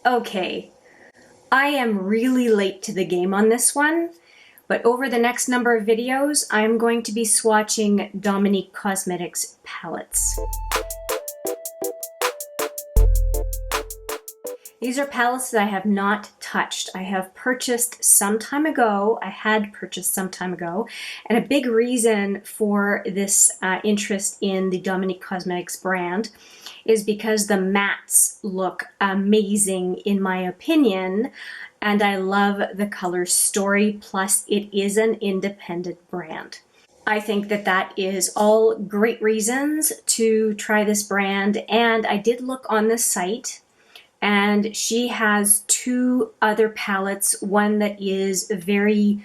Okay, I am really late to the game on this one, but over the next number of videos, I'm going to be swatching Dominique Cosmetics palettes. These are palettes that I have not touched. I have purchased some time ago. I had purchased some time ago. And a big reason for this interest in the Dominique Cosmetics brand is because the mattes look amazing in my opinion. And I love the color story. Plus it is an independent brand. I think that that is all great reasons to try this brand. And I did look on the site, and she has two other palettes, one that is very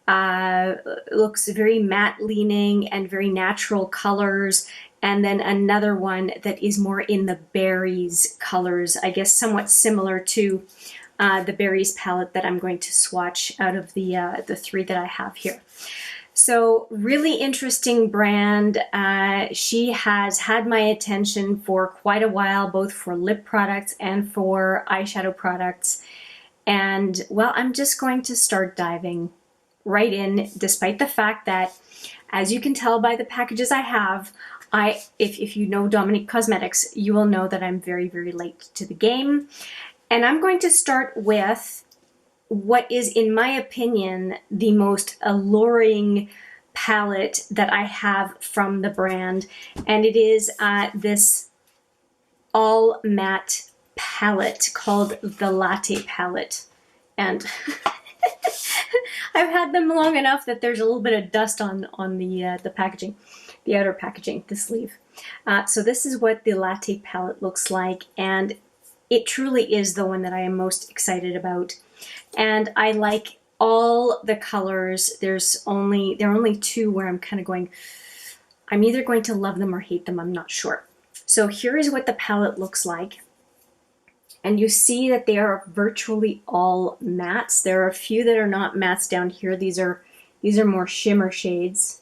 looks very matte leaning and very natural colors, and then another one that is more in the berries colors, I guess somewhat similar to the berries palette that I'm going to swatch out of the three that I have here. So really interesting brand. She has had my attention for quite a while, both for lip products and for eyeshadow products. And well, I'm just going to start diving right in, despite the fact that, as you can tell by the packages I have, if you know Dominique Cosmetics, you will know that I'm very, very late to the game. And I'm going to start with what is, in my opinion, the most alluring palette that I have from the brand. And it is this all matte palette called the Latte Palette. And I've had them long enough that there's a little bit of dust on the packaging, the outer packaging, the sleeve. So this is what the Latte Palette looks like, and it truly is the one that I am most excited about. And I like all the colors. There are only two where I'm kind of going, I'm either going to love them or hate them, I'm not sure. So here is what the palette looks like. And you see that they are virtually all mattes. There are a few that are not mattes down here. These are more shimmer shades.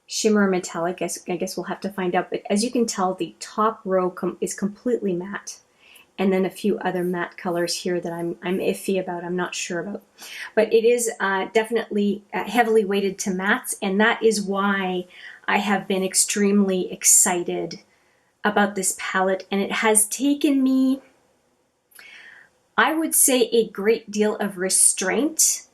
Shimmer metallic, I guess we'll have to find out. But as you can tell, the top row is completely matte. And then a few other matte colors here that I'm iffy about, I'm not sure about. But it is definitely heavily weighted to mattes, and that is why I have been extremely excited about this palette. And it has taken me, I would say, a great deal of restraint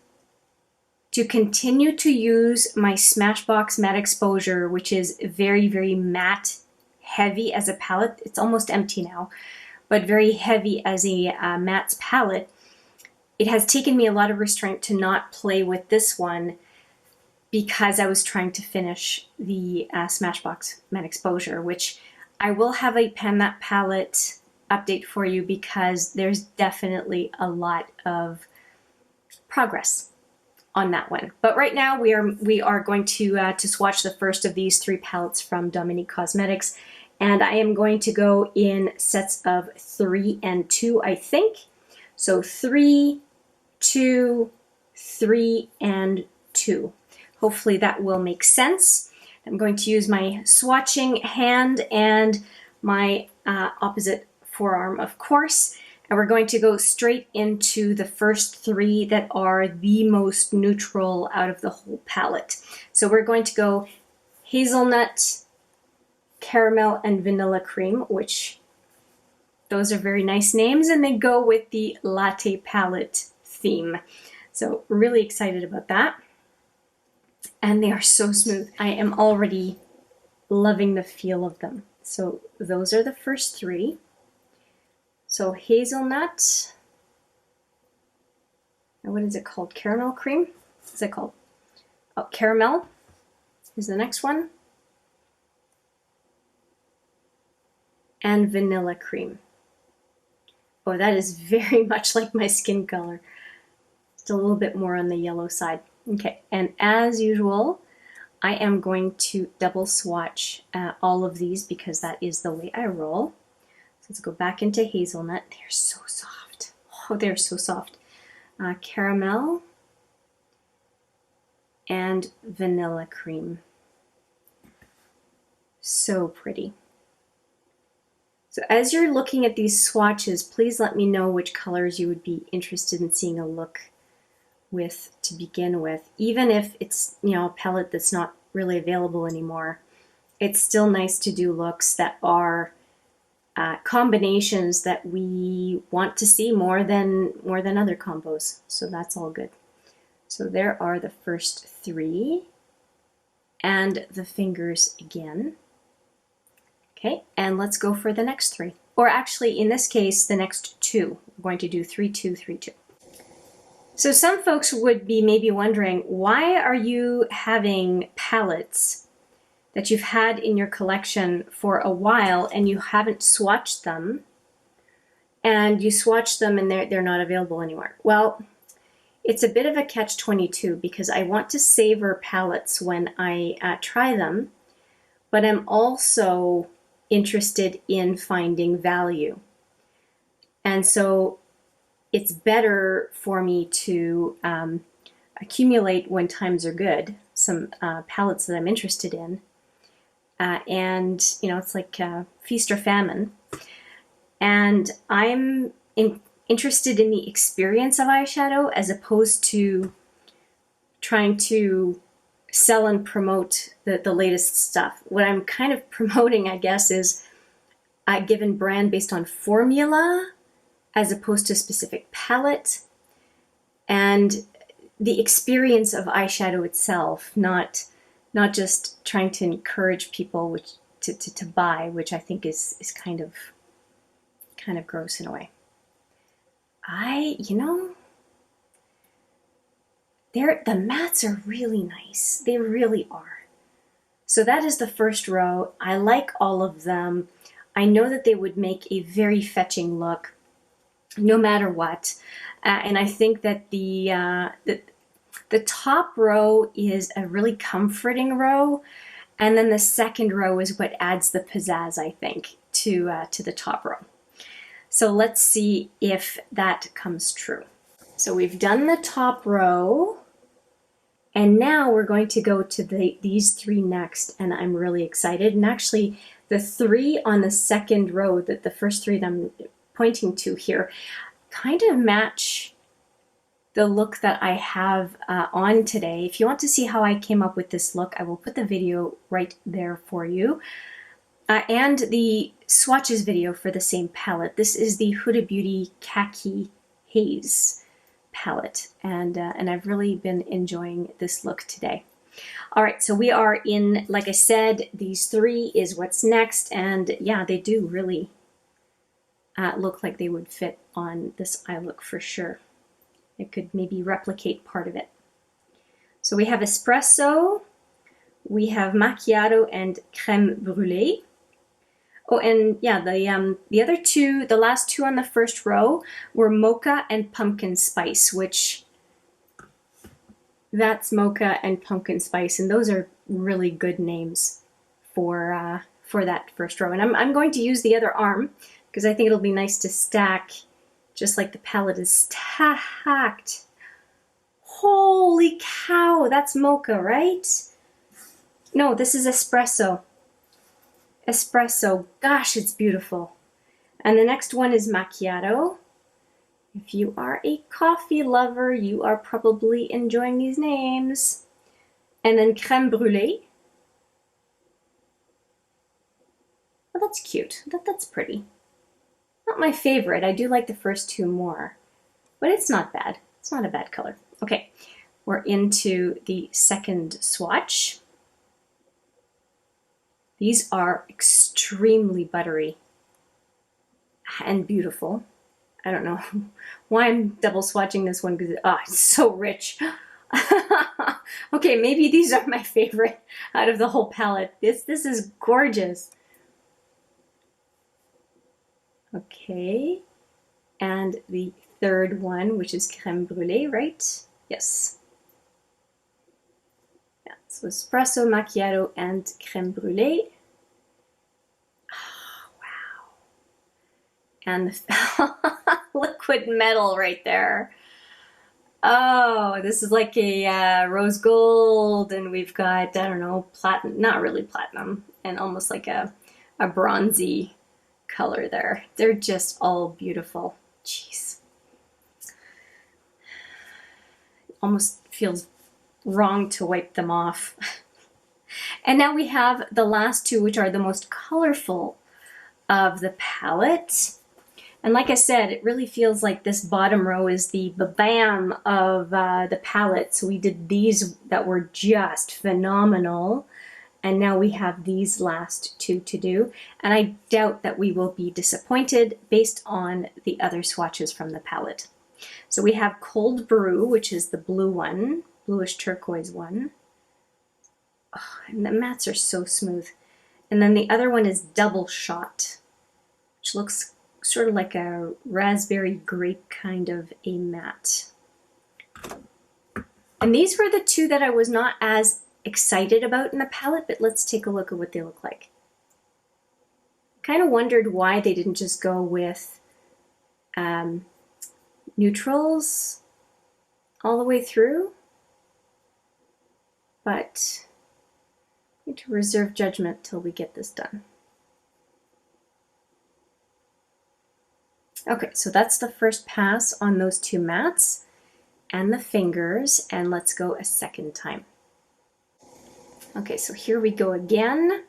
to continue to use my Smashbox Matte Exposure, which is very, very matte heavy as a palette. It's almost empty now, but very heavy as a matte palette. It has taken me a lot of restraint to not play with this one because I was trying to finish the Smashbox Matte Exposure, which I will have a Pan Matte palette update for you because there's definitely a lot of progress on that one. But right now we are going to swatch the first of these three palettes from Dominique Cosmetics. And I am going to go in sets of 3 and 2, I think. So 3, 2, 3, and 2. Hopefully that will make sense. I'm going to use my swatching hand and my opposite forearm, of course. And we're going to go straight into the first 3 that are the most neutral out of the whole palette. So we're going to go hazelnut, caramel, and vanilla cream, which those are very nice names, and they go with the Latte Palette theme. So really excited about that. And they are so smooth. I am already loving the feel of them. So those are the first 3. So hazelnut, and what is it called? Caramel cream? What's it called? Oh, caramel is the next one. And vanilla cream. Oh, that is very much like my skin color. Just a little bit more on the yellow side. Okay, and as usual, I am going to double swatch all of these because that is the way I roll. So let's go back into hazelnut. They're so soft. Oh, they're so soft. Caramel and vanilla cream. So pretty. So as you're looking at these swatches, please let me know which colors you would be interested in seeing a look with to begin with. Even if it's, you know, a palette that's not really available anymore, it's still nice to do looks that are combinations that we want to see more than other combos. So that's all good. So there are the first three, and the fingers again. Okay, and let's go for the next three. Or actually, in this case, the next two. We're going to do 3, 2, 3, 2. So some folks would be maybe wondering, why are you having palettes that you've had in your collection for a while and you haven't swatched them, and you swatch them and they're not available anymore? Well, it's a bit of a catch-22 because I want to savor palettes when I try them, but I'm also interested in finding value. And so it's better for me to accumulate when times are good, some palettes that I'm interested in. And, you know, it's like feast or famine. And I'm interested in the experience of eyeshadow as opposed to trying to sell and promote the latest stuff. What I'm kind of promoting, I guess, is a given brand based on formula as opposed to a specific palette, and the experience of eyeshadow itself, not just trying to encourage people to buy, which I think is kind of gross in a way. You know, the mattes are really nice. They really are. So that is the first row. I like all of them. I know that they would make a very fetching look no matter what. And I think that the top row is a really comforting row. And then the second row is what adds the pizzazz, I think, to the top row. So let's see if that comes true. So we've done the top row. And now we're going to go to these three next, and I'm really excited. And actually, the three on the second row, the first three that I'm pointing to here, kind of match the look that I have on today. If you want to see how I came up with this look, I will put the video right there for you. And the swatches video for the same palette. This is the Huda Beauty Khaki HAZE palette, and I've really been enjoying this look today. All right, so we are in, like I said, these three is what's next, and yeah, they do really look like they would fit on this eye look for sure. It could maybe replicate part of it. So we have espresso, we have macchiato and crème brûlée. Oh, and yeah, the other two, the last two on the first row were mocha and pumpkin spice, which that's mocha and pumpkin spice, and those are really good names for that first row. And I'm going to use the other arm because I think it'll be nice to stack, just like the palette is stacked. Holy cow, that's mocha, right? No, this is espresso. Espresso, gosh, it's beautiful. And the next one is macchiato. If you are a coffee lover, you are probably enjoying these names. And then crème brûlée. Oh, that's cute. That's pretty. Not my favorite. I do like the first two more, but it's not bad. It's not a bad color. Okay, we're into the second swatch. These are extremely buttery and beautiful. I don't know why I'm double swatching this one because it's so rich. Okay, maybe these are my favorite out of the whole palette. This is gorgeous. Okay, and the third one, which is crème brûlée, right? Yes. Yeah, so espresso, macchiato, and crème brûlée. Oh, wow. And the liquid metal right there. Oh, this is like a rose gold, and we've got, I don't know, platinum, not really platinum, and almost like a bronzy color there. They're just all beautiful. Jeez. Almost feels wrong to wipe them off. And now we have the last two, which are the most colorful of the palette. And like I said, it really feels like this bottom row is the bam of the palette. So we did these that were just phenomenal. And now we have these last two to do. And I doubt that we will be disappointed based on the other swatches from the palette. So we have Cold Brew, which is the blue one, bluish turquoise one. Oh, and the mattes are so smooth. And then the other one is Double Shot, which looks sort of like a raspberry grape kind of a matte. And these were the two that I was not as excited about in the palette, but let's take a look at what they look like. Kind of wondered why they didn't just go with neutrals all the way through, but I need to reserve judgment till we get this done. Okay, so that's the first pass on those two mattes and the fingers, and let's go a second time. Okay, so here we go again.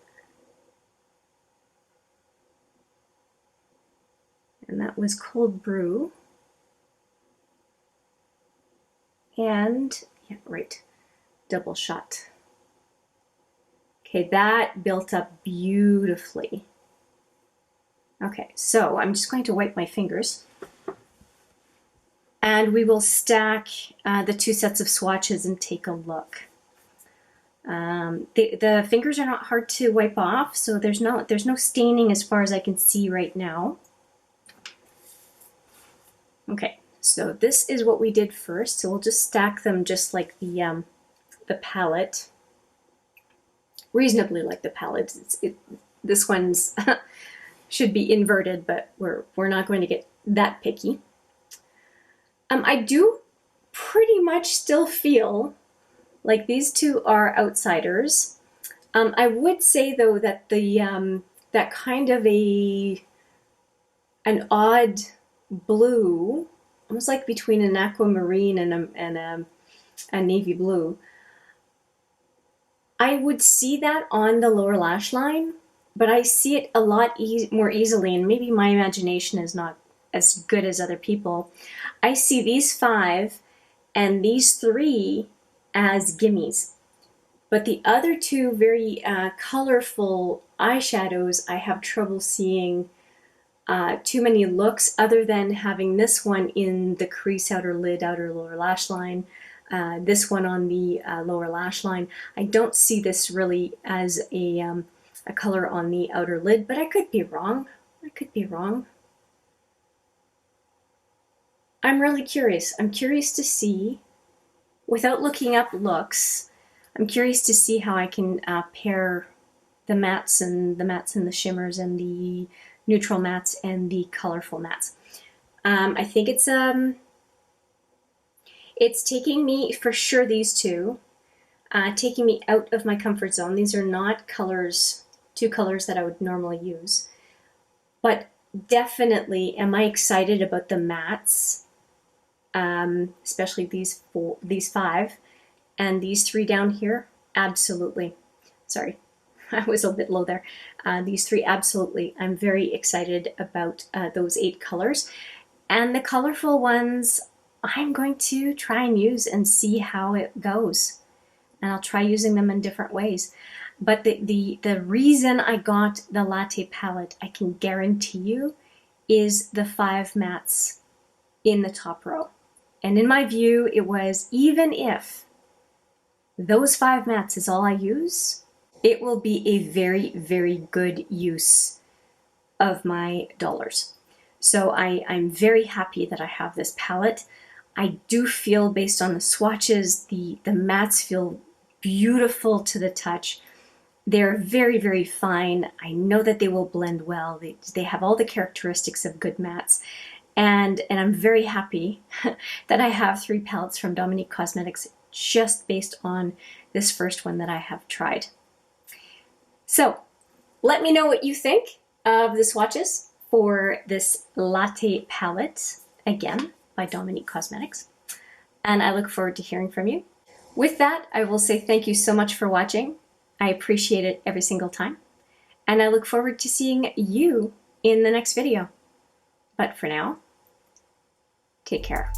And that was Cold Brew. And, yeah, right, Double Shot. Okay, that built up beautifully. Okay, so I'm just going to wipe my fingers. And we will stack the two sets of swatches and take a look. The fingers are not hard to wipe off, so there's no staining as far as I can see right now. Okay, so this is what we did first. So we'll just stack them just like the palette, reasonably like the palette. This one's should be inverted, but we're not going to get that picky. I do pretty much still feel like these two are outsiders. I would say though that the that kind of an odd blue, almost like between an aquamarine and a navy blue, I would see that on the lower lash line, but I see it a lot more easily, and maybe my imagination is not as good as other people. I see these 5 and these 3 as gimmies, but the other two very colorful eyeshadows, I have trouble seeing too many looks other than having this one in the crease, outer lid, outer lower lash line, this one on the lower lash line. I don't see this really as a color on the outer lid, but I could be wrong. I could be wrong. I'm really curious. I'm curious to see, without looking up looks, I'm curious to see how I can pair the mattes and the shimmers and the neutral mattes and the colorful mattes. I think it's taking me, for sure these two, taking me out of my comfort zone. These are not colors, two colors that I would normally use. But definitely am I excited about the mattes, especially these 5, and these 3 down here, absolutely. Sorry, I was a bit low there. These 3, absolutely. I'm very excited about those 8 colors. And the colorful ones, I'm going to try and use and see how it goes. And I'll try using them in different ways. But the reason I got the Latte Palette, I can guarantee you, is the 5 mattes in the top row. And in my view, it was, even if those 5 mattes is all I use, it will be a very, very good use of my dollars. So I'm very happy that I have this palette. I do feel, based on the swatches, the mattes feel beautiful to the touch. They're very, very fine. I know that they will blend well. They have all the characteristics of good mattes. And I'm very happy that I have 3 palettes from Dominique Cosmetics just based on this first one that I have tried. So let me know what you think. of the swatches for this Latte Palette, again, by Dominique Cosmetics. And I look forward to hearing from you. With that, I will say thank you so much for watching. I appreciate it every single time. And I look forward to seeing you in the next video. But for now, take care.